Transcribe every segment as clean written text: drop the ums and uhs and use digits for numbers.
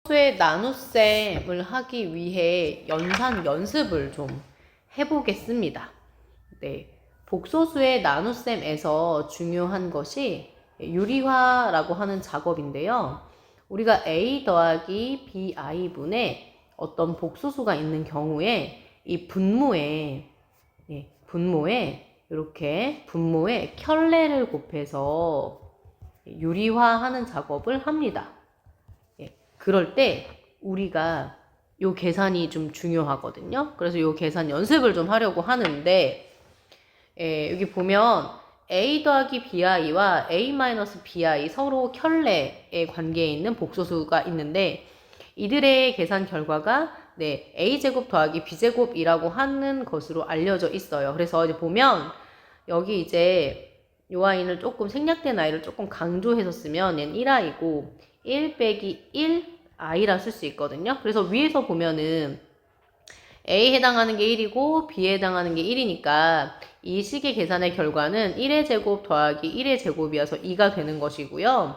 수의 나눗셈을 하기 위해 연산 연습을 좀 해보겠습니다. 네, 복소수의 나눗셈에서 중요한 것이 유리화라고 하는 작업인데요. 우리가 a 더하기 bi분의 어떤 복소수가 있는 경우에 이 분모에 이렇게 분모에 켤레를 곱해서 유리화하는 작업을 합니다. 그럴 때 우리가 요 계산이 좀 중요하거든요. 그래서 요 계산 연습을 좀 하려고 하는데, 여기 보면 a 더하기 bi와 a-bi 서로 켤레의 관계에 있는 복소수가 있는데, 이들의 계산 결과가 a제곱 더하기 b제곱이라고 하는 것으로 알려져 있어요. 그래서 이제 보면 여기 이제 요 아이를 조금 생략된 아이를 조금 강조해서 쓰면 얘는 1i고 1 빼기 1 i라 쓸 수 있거든요. 그래서 위에서 보면은 a에 해당하는 게 1이고 b에 해당하는 게 1이니까 이 식의 계산의 결과는 1의 제곱 더하기 1의 제곱이어서 2가 되는 것이고요.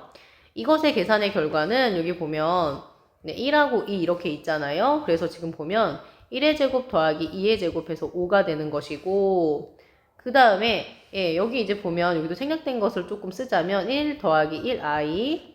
이것의 계산의 결과는 여기 보면 1하고 2 이렇게 있잖아요. 그래서 지금 보면 1의 제곱 더하기 2의 제곱해서 5가 되는 것이고, 그 다음에 여기 이제 보면 여기도 생략된 것을 조금 쓰자면 1 더하기 1i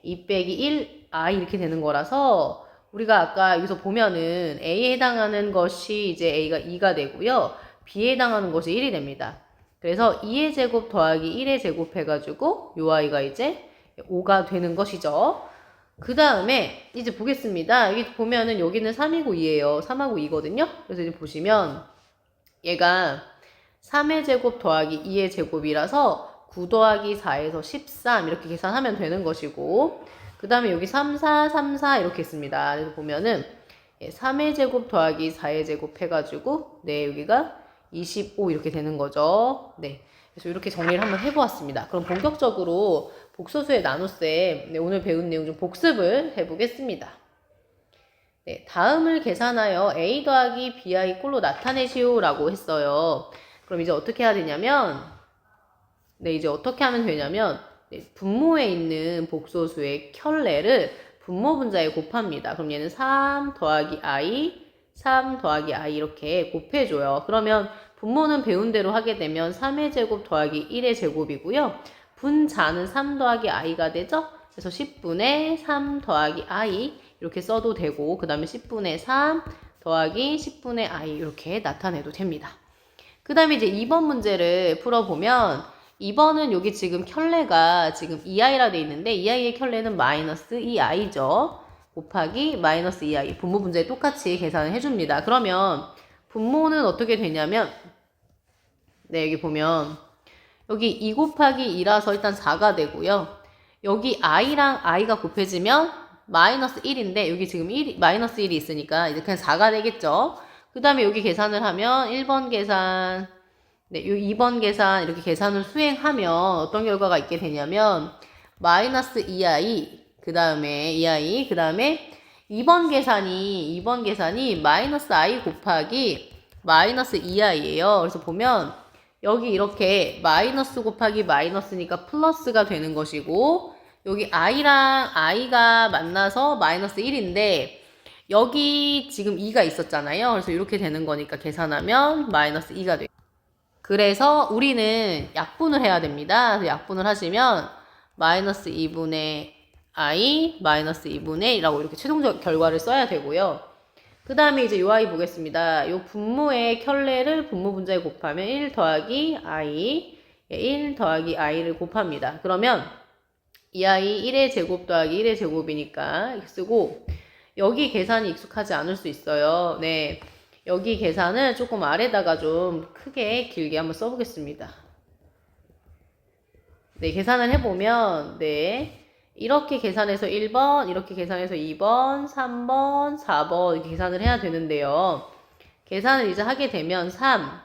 2 빼기 1i 이렇게 되는 거라서 우리가 아까 여기서 보면은 a에 해당하는 것이 이제 a가 2가 되고요. b에 해당하는 것이 1이 됩니다. 그래서 2의 제곱 더하기 1의 제곱 해가지고 요 아이가 이제 5가 되는 것이죠. 그 다음에 이제 보겠습니다. 여기 보면은 여기는 3이고 2예요. 3하고 2거든요. 그래서 이제 보시면 얘가 3의 제곱 더하기 2의 제곱이라서 9 더하기 4에서 13 이렇게 계산하면 되는 것이고, 그 다음에 여기 3, 4, 3, 4 이렇게 있습니다. 그래서 보면은 3의 제곱 더하기 4의 제곱 해가지고 여기가 25 이렇게 되는 거죠. 그래서 이렇게 정리를 한번 해보았습니다. 그럼 본격적으로 복소수의 나눗셈 오늘 배운 내용 좀 복습을 해보겠습니다. 다음을 계산하여 a 더하기 bi 꼴로 나타내시오 라고 했어요. 그럼 이제 어떻게 해야 되냐면 이제 어떻게 하면 되냐면 분모에 있는 복소수의 켤레를 분모 분자에 곱합니다. 그럼 얘는 3 더하기 i 3 더하기 i 이렇게 곱해줘요. 그러면 분모는 배운 대로 하게 되면 3의 제곱 더하기 1의 제곱이고요. 분자는 3 더하기 i가 되죠. 그래서 10분의 3 더하기 i 이렇게 써도 되고, 그 다음에 10분의 3 더하기 10분의 i 이렇게 나타내도 됩니다. 그 다음에 이제 2번 문제를 풀어보면 2번은 여기 지금 켤레가 지금 2i라 돼 있는데 2i의 켤레는 마이너스 2i죠. 곱하기 마이너스 2i. 분모 분자에 똑같이 계산을 해줍니다. 그러면 분모는 어떻게 되냐면 여기 보면 여기 2 곱하기 2라서 일단 4가 되고요. 여기 i랑 i가 곱해지면 마이너스 1인데 여기 지금 마이너스 1이 있으니까 이제 그냥 4가 되겠죠. 그 다음에 여기 계산을 하면 1번 계산, 요 2번 계산 이렇게 계산을 수행하면 어떤 결과가 있게 되냐면 마이너스 2i, 그 다음에 2i, 그 다음에 2번 계산이 마이너스 i 곱하기 마이너스 2i예요. 그래서 보면 여기 이렇게 마이너스 곱하기 마이너스니까 플러스가 되는 것이고, 여기 i랑 i가 만나서 마이너스 1인데 여기 지금 2가 있었잖아요. 그래서 이렇게 되는 거니까 계산하면 마이너스 2가 돼요. 그래서 우리는 약분을 해야 됩니다. 그래서 약분을 하시면 마이너스 2분의 i 마이너스 2분의 1이라고 이렇게 최종적 결과를 써야 되고요. 그 다음에 이제 요 아이 보겠습니다. 요 분모의 켤레를 분모 분자에 곱하면 1 더하기 i, 1 더하기 i를 곱합니다. 그러면 이 아이 1의 제곱 더하기 1의 제곱이니까 이렇게 쓰고, 여기 계산이 익숙하지 않을 수 있어요. 여기 계산을 조금 아래다가 좀 크게 길게 한번 써보겠습니다. 계산을 해보면 이렇게 계산해서 1번, 이렇게 계산해서 2번, 3번, 4번 이렇게 계산을 해야 되는데요. 계산을 이제 하게 되면 3,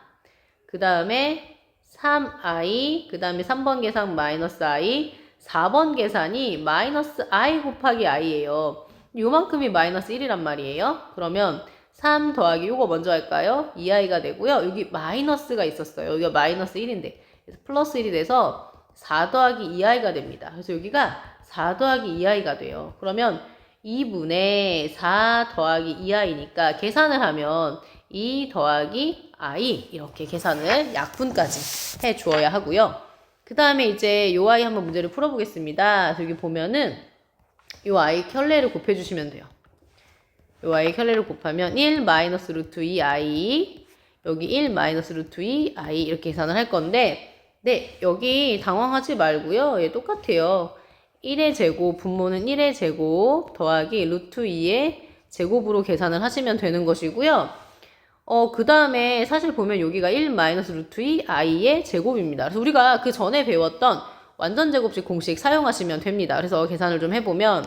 그 다음에 3i, 그 다음에 3번 계산 마이너스 i, 4번 계산이 마이너스 i 곱하기 i예요. 요만큼이 마이너스 1이란 말이에요. 그러면 3 더하기 요거 먼저 할까요? 2i가 되고요. 여기 마이너스가 있었어요. 여기가 마이너스 1인데 그래서 플러스 1이 돼서 4 더하기 2i가 됩니다. 그래서 여기가 4 더하기 2i가 돼요. 그러면 2분의 4 더하기 2i니까 계산을 하면 2 더하기 i 이렇게 계산을 약분까지 해 주어야 하고요. 그 다음에 이제 요 i 한번 문제를 풀어보겠습니다. 여기 보면은 요 i 켤레를 곱해주시면 돼요. 요 i 켤레를 곱하면 1 마이너스 루트 2i 여기 1 마이너스 루트 2i 이렇게 계산을 할 건데 네 여기 당황하지 말고요. 예, 똑같아요. 1의 제곱 분모는 1의 제곱 더하기 루트 2의 제곱으로 계산을 하시면 되는 것이고요. 그 다음에 사실 보면 여기가 1 마이너스 루트 2i의 제곱입니다. 그래서 우리가 그 전에 배웠던 완전 제곱식 공식 사용하시면 됩니다. 그래서 계산을 좀 해보면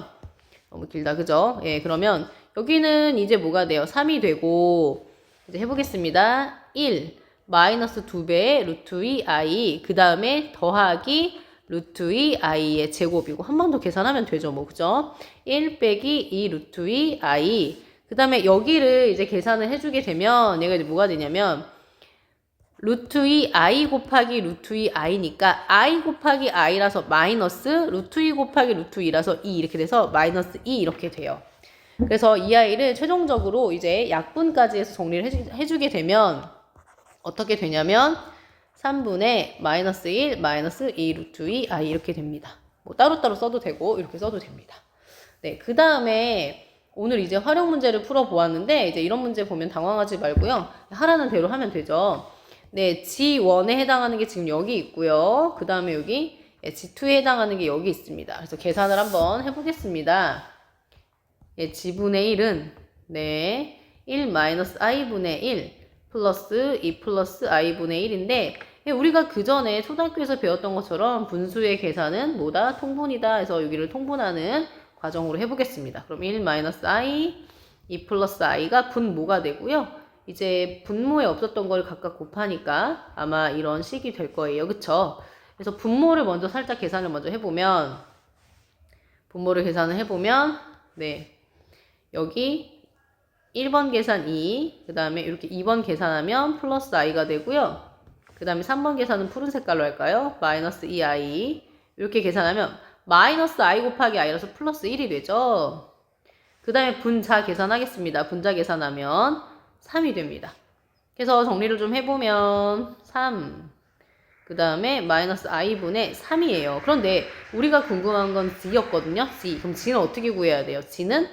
너무 길다 그죠? 예, 그러면 여기는 이제 뭐가 돼요? 3이 되고 이제 해보겠습니다. 1 마이너스 2배의 루트 2i 그 다음에 더하기 루트 2i의 제곱이고 한 번 더 계산하면 되죠 뭐 그죠? 1 빼기 2 루트 2i 그 다음에 여기를 이제 계산을 해주게 되면 얘가 이제 뭐가 되냐면 루트 2i 곱하기 루트 2i니까 i 곱하기 i라서 마이너스 루트 2 곱하기 루트 2라서 2 이렇게 돼서 마이너스 2 이렇게 돼요. 그래서 이 i를 최종적으로 이제 약분까지 해서 정리를 해주게 되면 어떻게 되냐면 3분의 마이너스 1 마이너스 2 루트 2i 이렇게 됩니다. 뭐 따로따로 써도 되고 이렇게 써도 됩니다. 네, 그 다음에 오늘 이제 활용 문제를 풀어보았는데 이제 이런 문제 보면 당황하지 말고요. 하라는 대로 하면 되죠. 네, G1에 해당하는 게 지금 여기 있고요. 그 다음에 여기 G2에 해당하는 게 여기 있습니다. 그래서 계산을 한번 해보겠습니다. 예, G분의 1은 네, 1 마이너스 i분의 1 플러스 2 플러스 i분의 1인데 우리가 그 전에 초등학교에서 배웠던 것처럼 분수의 계산은 뭐다? 통분이다 해서 여기를 통분하는 과정으로 해보겠습니다. 그럼 1 마이너스 i 2 플러스 i가 분모가 되고요. 이제 분모에 없었던 걸 각각 곱하니까 아마 이런 식이 될 거예요. 그쵸? 그래서 분모를 먼저 살짝 계산을 먼저 해보면 분모를 계산을 해보면 네 여기 1번 계산 2, 그 다음에 이렇게 2번 계산하면 플러스 i가 되고요. 그 다음에 3번 계산은 푸른 색깔로 할까요? 마이너스 2i 이렇게 계산하면 마이너스 i 곱하기 i라서 플러스 1이 되죠. 그 다음에 분자 계산하겠습니다. 분자 계산하면 3이 됩니다. 그래서 정리를 좀 해보면 3, 그 다음에 마이너스 i분의 3이에요. 그런데 우리가 궁금한 건 c였거든요. c. 그럼 c는 어떻게 구해야 돼요? c는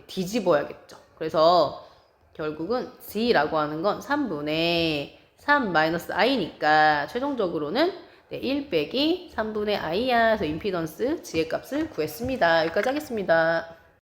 뒤집어야겠죠. 그래서 결국은 G라고 하는 건 3분의 3 마이너스 i니까 최종적으로는 1 빼기 3분의 i야. 그래서 임피던스 G의 값을 구했습니다. 여기까지 하겠습니다.